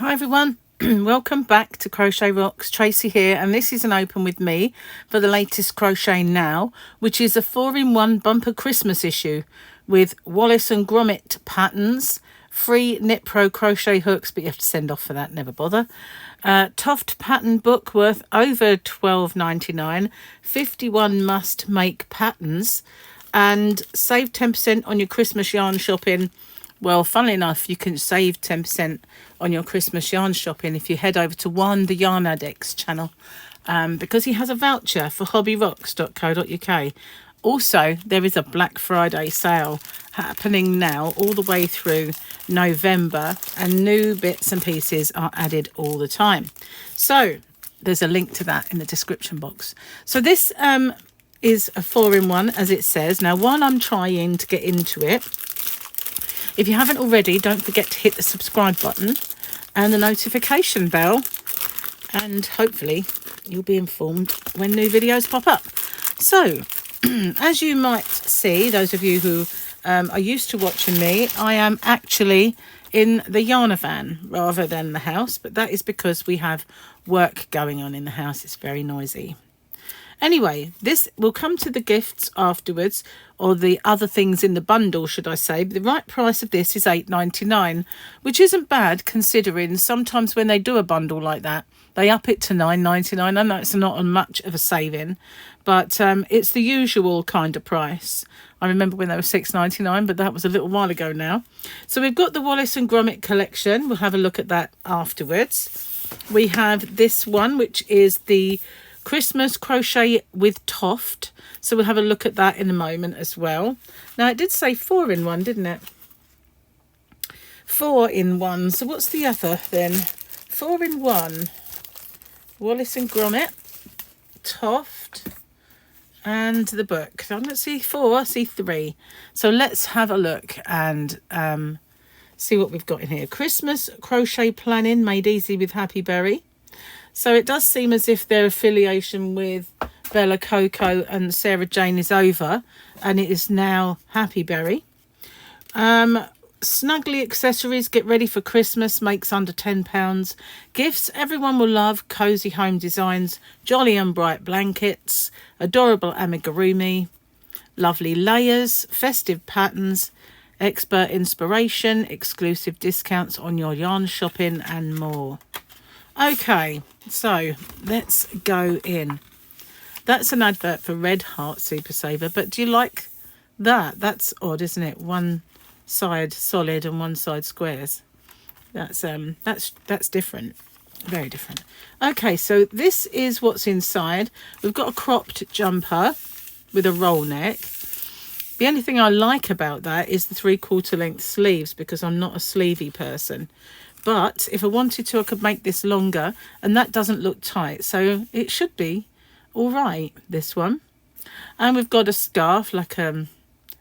Hi everyone, welcome back to Crochet Rocks. Tracy here, and this is an open with me for the latest Crochet Now, which is a 4-in-1 bumper Christmas issue with Wallace and Gromit patterns, free Knit Pro crochet hooks, but you have to send off for that, never bother. Toft pattern book worth over $12.99, 51 must make patterns, and save 10% on your Christmas yarn shopping. Well, funnily enough, you can save 10% on your Christmas yarn shopping if you head over to Juan the Yarn Addict's channel, because he has a voucher for hobbyrocks.co.uk. Also, there is a Black Friday sale happening now all the way through November, and new bits and pieces are added all the time. So there's a link to that in the description box. So this is a 4-in-1, as it says. Now, while I'm trying to get into it, if you haven't already, don't forget to hit the subscribe button and the notification bell, and hopefully you'll be informed when new videos pop up. So, as you might see, those of you who are used to watching me, I am actually in the yarn van rather than the house, but that is because we have work going on in the house. It's very noisy. Anyway, this will come to the gifts afterwards, or the other things in the bundle, should I say. But the right price of this is $8.99, which isn't bad considering sometimes when they do a bundle like that, they up it to $9.99. I know it's not much of a saving, but it's the usual kind of price. I remember when they were $6.99, but that was a little while ago now. So we've got the Wallace and Gromit collection. We'll have a look at that afterwards. We have this one, which is the Christmas crochet with Toft, so we'll have a look at that in a moment as well. Now, it did say 4-in-1, didn't it? 4-in-1. So what's the other then? 4-in-1. Wallace and Gromit, Toft, and the book. I don't see 4, I see 3. So let's have a look and see what we've got in here. Christmas crochet planning made easy with Happy Berry. So it does seem as if their affiliation with Bella Coco and Sarah Jane is over, and it is now Happy Berry. Snuggly accessories, get ready for Christmas, makes under £10. Gifts everyone will love, cozy home designs, jolly and bright blankets, adorable amigurumi, lovely layers, festive patterns, expert inspiration, exclusive discounts on your yarn shopping, and more. Okay, so let's go in. That's an advert for Red Heart Super Saver, but do you like that? That's odd, isn't it? One side solid and one side squares. That's different. Very different. Okay, so this is what's inside. We've got a cropped jumper with a roll neck. The only thing I like about that is the 3/4 length sleeves, because I'm not a sleevey person. But if I wanted to, I could make this longer, and that doesn't look tight. So it should be all right, this one. And we've got a scarf, like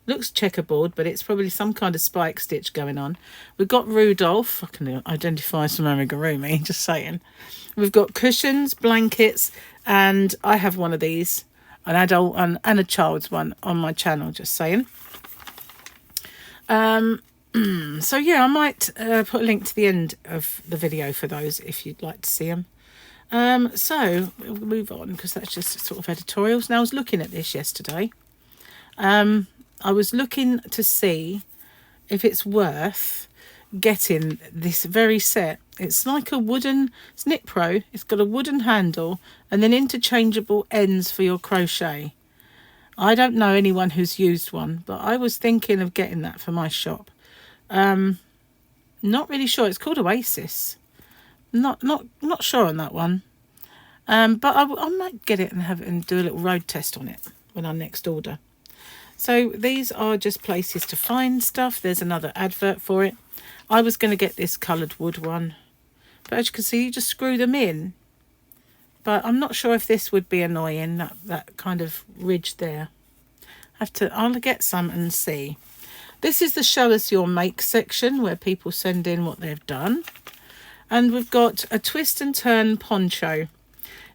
looks checkerboard, but it's probably some kind of spike stitch going on. We've got Rudolph. I can identify some amigurumi, just saying. We've got cushions, blankets, and I have one of these, an adult and a child's one on my channel, just saying. So yeah, I might put a link to the end of the video for those if you'd like to see them. So we'll move on, because that's just sort of editorials. Now, I was looking at this yesterday. I was looking to see if it's worth getting this very set. It's like a wooden, it's Knit Pro. It's got a wooden handle and then interchangeable ends for your crochet. I don't know anyone who's used one, but I was thinking of getting that for my shop. Not really sure. It's called Oasis. Not sure on that one. But I might get it and have it and do a little road test on it when I next order. So these are just places to find stuff. There's another advert for it. I was going to get this coloured wood one, but as you can see, you just screw them in. But I'm not sure if this would be annoying, that kind of ridge there. I'll get some and see. This is the Show Us Your Make section, where people send in what they've done. And we've got a twist and turn poncho.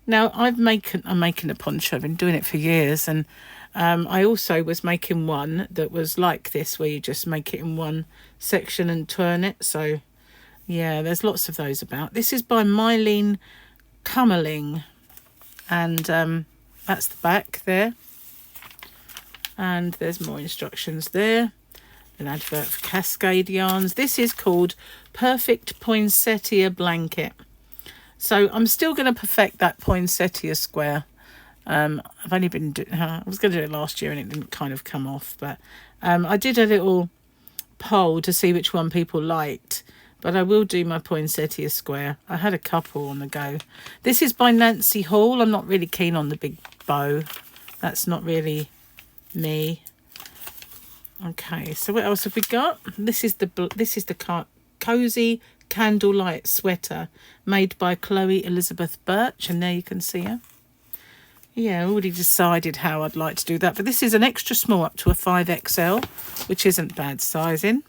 Now, I'm making a poncho. I've been doing it for years. And I also was making one that was like this, where you just make it in one section and turn it. So Yeah, there's lots of those about. This is by Mylene Cummerling, and that's the back there. And there's more instructions there. An advert for Cascade Yarns. This is called Perfect Poinsettia Blanket. So I'm still going to perfect that poinsettia square. I've only been I was going to do it last year and it didn't kind of come off, but I did a little poll to see which one people liked, but I will do my poinsettia square. I had a couple on the go. This is by Nancy Hall. I'm not really keen on the big bow. That's not really me. Okay, so what else have we got? This is the cozy candlelight sweater made by Chloe Elizabeth Birch, and there you can see her. Yeah, I already decided how I'd like to do that, but this is an extra small up to a 5XL, which isn't bad sizing.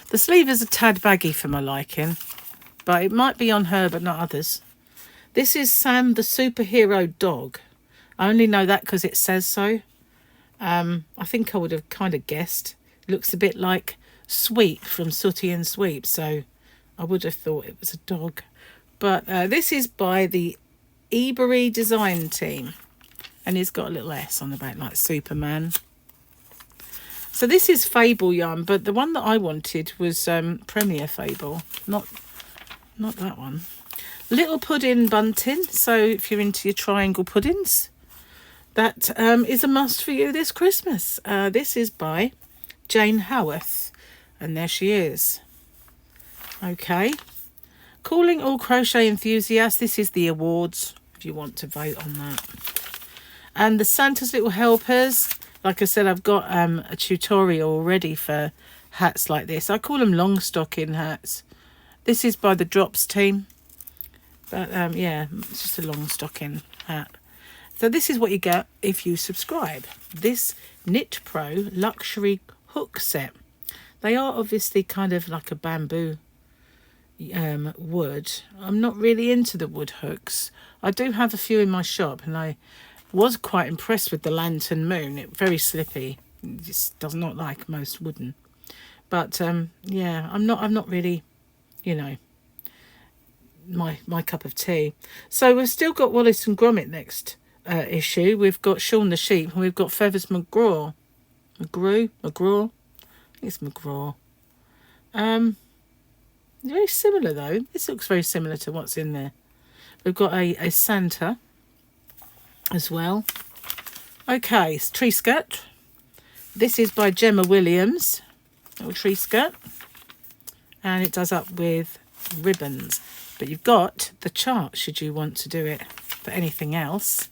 The sleeve is a tad baggy for my liking, but it might be on her but not others. This is Sam the Superhero Dog. I only know that because it says so. I think I would have kind of guessed. It looks a bit like Sweep from Sooty and Sweep, so I would have thought it was a dog. But this is by the Ebury design team, and he's got a little S on the back like Superman. So this is Fable yarn, but the one that I wanted was Premier Fable, not that one. Little pudding bunting. So if you're into your triangle puddings, that is a must for you this Christmas. This is by Jane Howarth, and there she is. Okay, calling all crochet enthusiasts. This is the awards if you want to vote on that. And the Santa's Little Helpers. Like I said, I've got a tutorial already for hats like this. I call them long stocking hats. This is by the Drops team, but yeah, it's just a long stocking hat. So this is what you get if you subscribe. This Knit Pro luxury hook set. They are obviously kind of like a bamboo wood. I'm not really into the wood hooks. I do have a few in my shop, and I was quite impressed with the Lantern Moon. It's very slippy. It just does not like most wooden. But yeah, I'm not really, you know, my cup of tea. So we've still got Wallace and Gromit next issue. We've got Shaun the Sheep, and we've got Feathers McGraw. McGraw? I think it's McGraw. Very similar though. This looks very similar to what's in there. We've got a Santa as well. Okay, tree skirt. This is by Gemma Williams. Little tree skirt. And it does up with ribbons. But you've got the chart should you want to do it for anything else.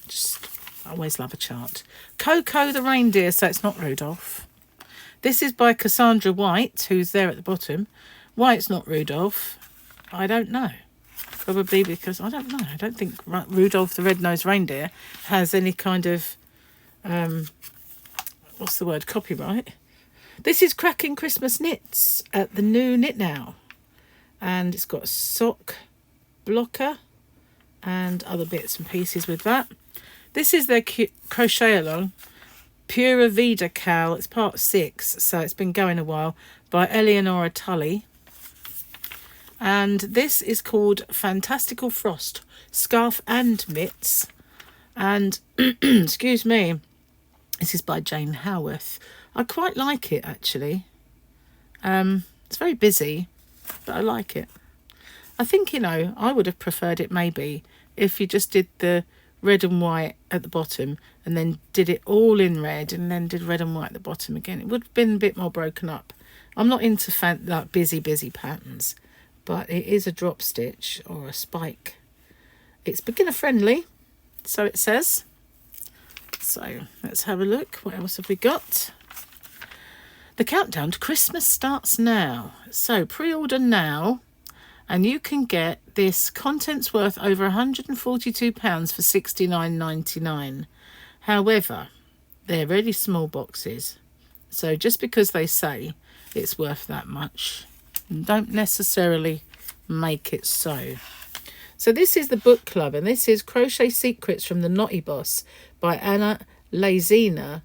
Just I always love a chart. Coco the reindeer, so it's not Rudolph. This is by Cassandra White, who's there at the bottom. Why it's not Rudolph, I don't know. Probably because, I don't know. I don't think Rudolph the Red-Nosed Reindeer has any kind of, what's the word, copyright. This is Cracking Christmas Knits at the new Knit Now. And it's got a sock blocker and other bits and pieces with that. This is their crochet along. Pura Vida Cal. It's part 6, so it's been going a while, by Eleonora Tully. And this is called Fantastical Frost, Scarf and Mitts. And, excuse me, this is by Jane Howarth. I quite like it, actually. It's very busy, but I like it. I think, you know, I would have preferred it maybe if you just did the red and white at the bottom and then did it all in red and then did red and white at the bottom again. It would have been a bit more broken up. I'm not into like busy patterns, but it is a drop stitch or a spike. It's beginner friendly, so it says. So let's have a look. What else have we got? The countdown to Christmas starts now. So pre-order now and you can get this contents worth over £142 for $69.99. However, they're really small boxes. So just because they say it's worth that much, don't necessarily make it so. So this is the book club, and this is Crochet Secrets from the Knotty Boss by Anna Lazina,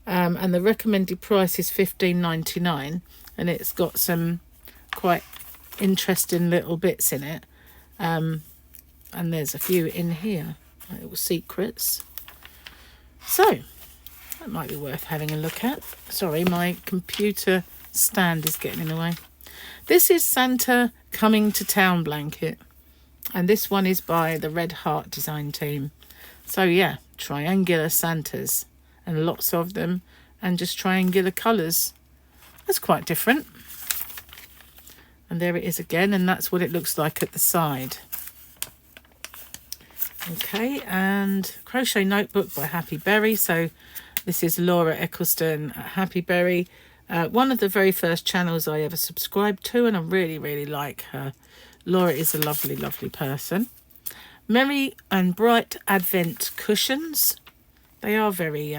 and the recommended price is $15.99. and it's got some quite interesting little bits in it. And there's a few in here, little secrets. So that might be worth having a look at. Sorry, my computer stand is getting in the way. This is Santa Coming to Town blanket, and this one is by the Red Heart design team. So yeah, triangular Santas, and lots of them, and just triangular colours. That's quite different. And there it is again, and that's what it looks like at the side. Okay, and Crochet Notebook by Happy Berry. So this is Laura Eccleston at Happy Berry. One of the very first channels I ever subscribed to, and I really, really like her. Laura is a lovely, lovely person. Merry and Bright Advent Cushions. They are very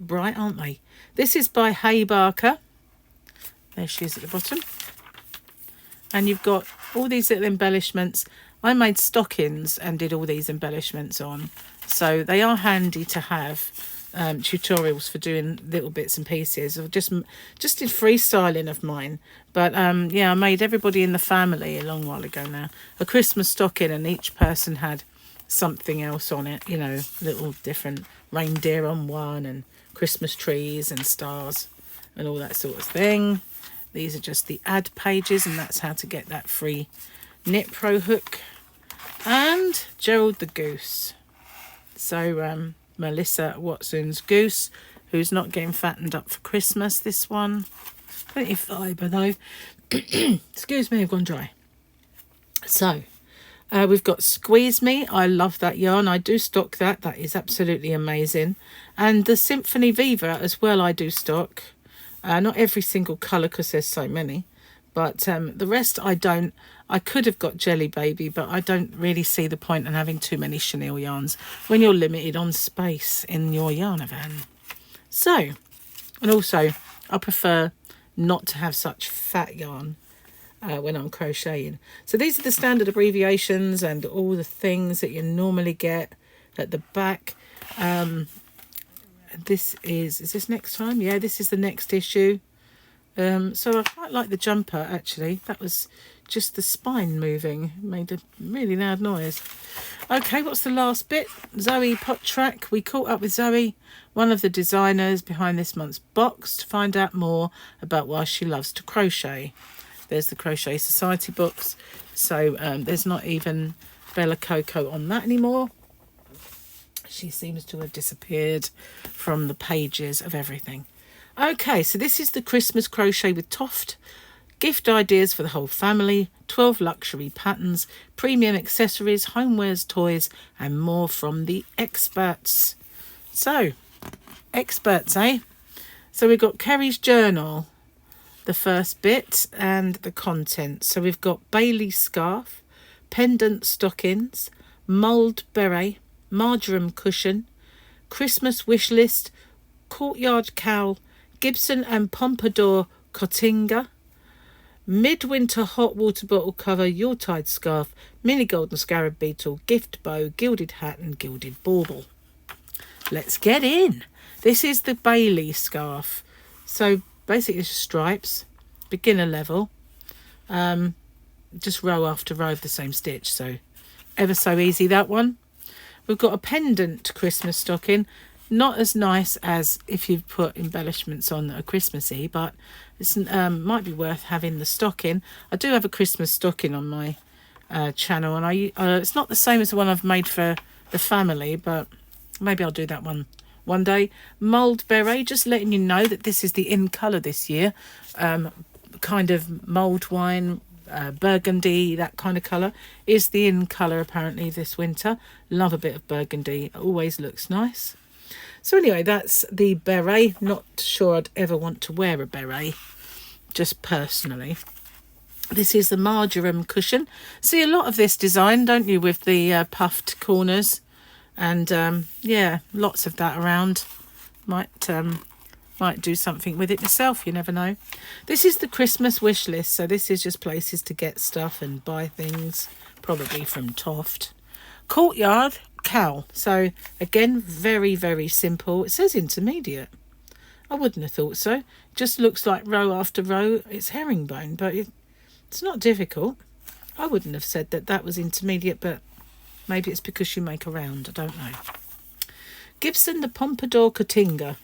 bright, aren't they? This is by Hay Barker. There she is at the bottom. And you've got all these little embellishments. I made stockings and did all these embellishments on. So they are handy to have. Tutorials for doing little bits and pieces. I just did freestyling of mine, but yeah, I made everybody in the family a long while ago now a Christmas stocking, and each person had something else on it, you know, little different reindeer on one and Christmas trees and stars and all that sort of thing. These are just the ad pages, and that's how to get that free Knit Pro hook. And Gerald the Goose. So Melissa Watson's goose, who's not getting fattened up for Christmas, this one. Plenty of fibre though. Excuse me, I've gone dry. So we've got Squeeze Me. I love that yarn. I do stock that. That is absolutely amazing. And the Symphony Viva as well, I do stock. Not every single colour because there's so many. But the rest I don't. I could have got Jelly Baby, but I don't really see the point in having too many chenille yarns when you're limited on space in your Yarnavan. So, and also, I prefer not to have such fat yarn when I'm crocheting. So these are the standard abbreviations and all the things that you normally get at the back. This is this next time? Yeah, this is the next issue. So I quite like the jumper, actually. That was just the spine moving. Made a really loud noise. Okay, what's the last bit? Zoe Pot Track. We caught up with Zoe, one of the designers behind this month's box, to find out more about why she loves to crochet. There's the Crochet Society box. So there's not even Bella Coco on that anymore. She seems to have disappeared from the pages of everything. Okay, so this is the Christmas Crochet with Toft. Gift ideas for the whole family, 12 luxury patterns, premium accessories, homewares, toys, and more from the experts. So, experts, eh? So we've got Kerry's journal, the first bit, and the content. So we've got Bailey scarf, pendant stockings, mulled beret, marjoram cushion, Christmas wish list, courtyard cowl, Gibson and Pompadour Cottinga, midwinter hot water bottle cover, Yuletide scarf, mini golden scarab beetle, gift bow, gilded hat and gilded bauble. Let's get in. This is the Bailey scarf. So basically it's stripes, beginner level, just row after row of the same stitch. So ever so easy, that one. We've got a pendant Christmas stocking. Not as nice as if you've put embellishments on that are Christmassy, but it might be worth having the stocking. I do have a Christmas stocking on my channel, and it's not the same as the one I've made for the family, but maybe I'll do that one day. Mulled beret, just letting you know that this is the in colour this year. Kind of mulled wine, burgundy, that kind of colour is the in colour apparently this winter. Love a bit of burgundy, it always looks nice. So anyway, that's the beret. Not sure I'd ever want to wear a beret, just personally. This is the marjoram cushion. See a lot of this design, don't you, with the puffed corners, and yeah, lots of that around. Might do something with it myself, you never know. This is the Christmas wish list, so this is just places to get stuff and buy things, probably from Toft. Courtyard cowl. So again, very, very simple. It says intermediate. I wouldn't have thought so. It just looks like row after row. It's herringbone, but it's not difficult. I wouldn't have said that that was intermediate, but maybe it's because you make a round. I don't know. Gibson the Pompadour Cotinga.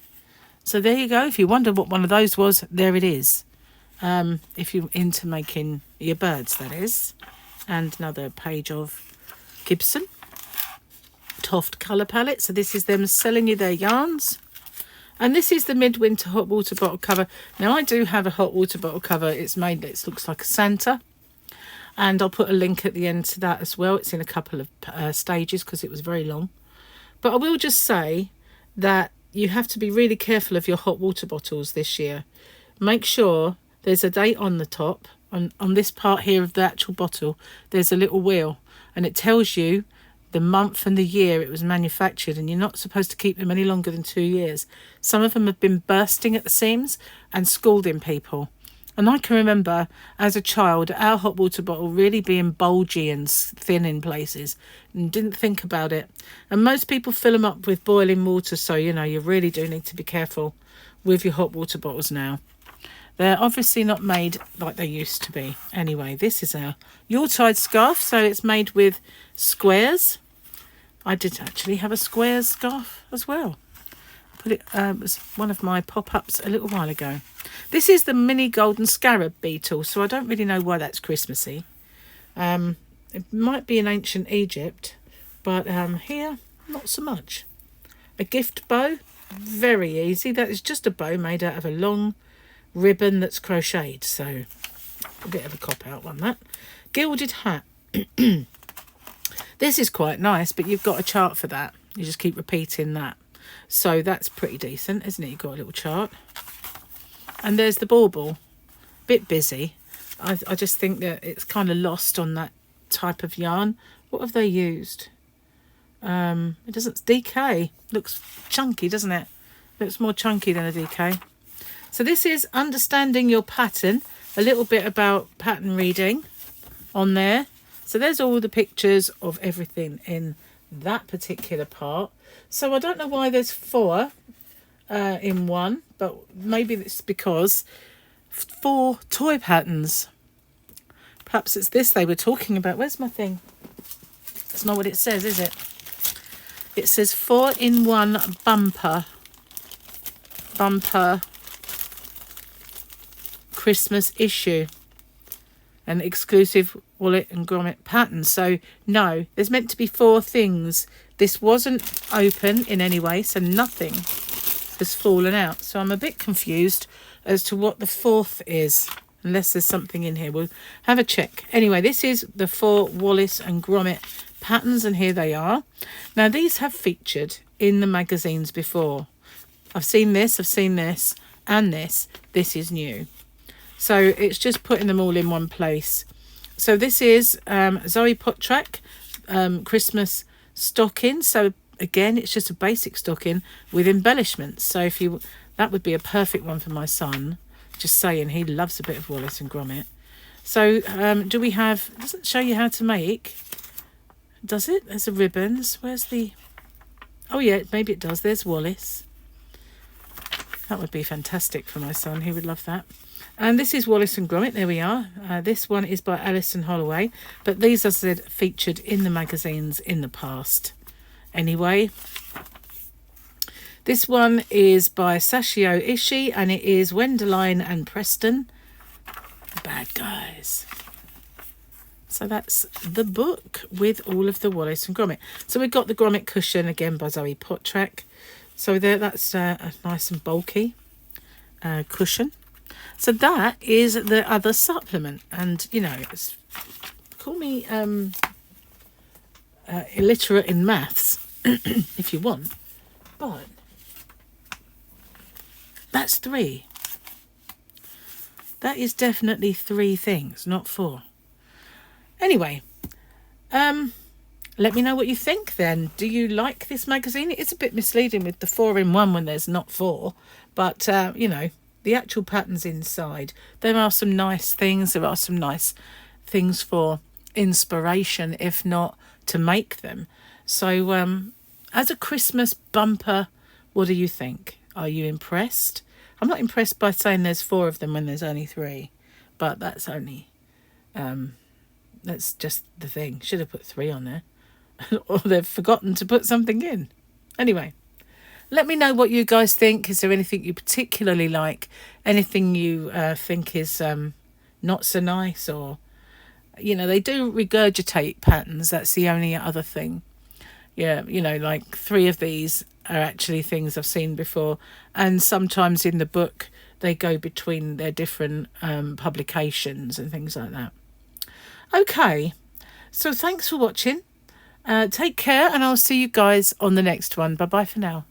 So there you go. If you wonder what one of those was, there it is. If you're into making your birds, that is. And another page of Gibson. Toft colour palette. So this is them selling you their yarns. And this is the midwinter hot water bottle cover. Now I do have a hot water bottle cover. It's made, it looks like a Santa. And I'll put a link at the end to that as well. It's in a couple of stages because it was very long. But I will just say that you have to be really careful of your hot water bottles this year. Make sure there's a date on the top. On this part here of the actual bottle, there's a little wheel. And it tells you the month and the year it was manufactured. And you're not supposed to keep them any longer than 2 years. Some of them have been bursting at the seams and scalding people. And I can remember as a child, our hot water bottle really being bulgy and thin in places and didn't think about it. And most people fill them up with boiling water. So, you know, you really do need to be careful with your hot water bottles now. They're obviously not made like they used to be. Anyway, this is our Yuletide scarf. So it's made with squares. I did actually have a squares scarf as well. It was one of my pop-ups a little while ago. This is the mini golden scarab beetle, so I don't really know why that's Christmassy. It might be in ancient Egypt, but here, not so much. A gift bow, very easy. That is just a bow made out of a long ribbon that's crocheted, so a bit of a cop-out one, that. Gilded hat. This is quite nice, but you've got a chart for that. You just keep repeating that. So that's pretty decent, isn't it? You've got a little chart. And there's the bauble. Bit busy. I just think that it's kind of lost on that type of yarn. What have they used? It doesn't... DK. Looks chunky, doesn't it? Looks more chunky than a DK. So this is understanding your pattern. A little bit about pattern reading on there. So there's all the pictures of everything in that particular part. So I don't know why there's 4 in one, but maybe it's because 4 toy patterns. Perhaps it's this they were talking about. Where's my thing? That's not what it says, is it? It says 4-in-1 bumper Christmas issue. An exclusive wallet and grommet pattern. So no, there's meant to be 4 things. This wasn't open in any way, so nothing has fallen out. So I'm a bit confused as to what the 4th is, unless there's something in here. We'll have a check. Anyway, this is the 4 Wallace and Grommet patterns, and here they are. Now, these have featured in the magazines before. I've seen this, and this. This is new. So it's just putting them all in one place. So this is Zoe Pottrack Christmas stocking. So again, it's just a basic stocking with embellishments. So if you, that would be a perfect one for my son. Just saying, he loves a bit of Wallace and Grommet. So do we have, it doesn't show you how to make, does it? There's the ribbons. Where's the, oh yeah, maybe it does. There's Wallace. That would be fantastic for my son. He would love that. And this is Wallace and Grommet. There we are. This one is by Alison Holloway. But these, as I said, featured in the magazines in the past. Anyway, this one is by Sashio Ishii, and it is Wendeline and Preston, Bad Guys. So that's the book with all of the Wallace and Grommet. So we've got the Grommet cushion, again by Zoe Pottrack. So there, that's a nice and bulky cushion. So that is the other supplement. And, you know, it's, call me illiterate in maths, if you want. But that's 3. That is definitely 3 things, not 4. Anyway, let me know what you think then. Do you like this magazine? It's a bit misleading with the 4-in-1 when there's not 4. But, you know, the actual patterns inside, there are some nice things. There are some nice things for inspiration, if not to make them. So as a Christmas bumper, what do you think? Are you impressed? I'm not impressed by saying there's 4 of them when there's only 3, but that's only, that's just the thing. Should have put 3 on there. Or they've forgotten to put something in. Anyway, let me know what you guys think. Is there anything you particularly like? Anything you think is not so nice? Or, you know, they do regurgitate patterns. That's the only other thing. Yeah, you know, like 3 of these are actually things I've seen before. And sometimes in the book, they go between their different publications and things like that. Okay, so thanks for watching. Take care, and I'll see you guys on the next one. Bye-bye for now.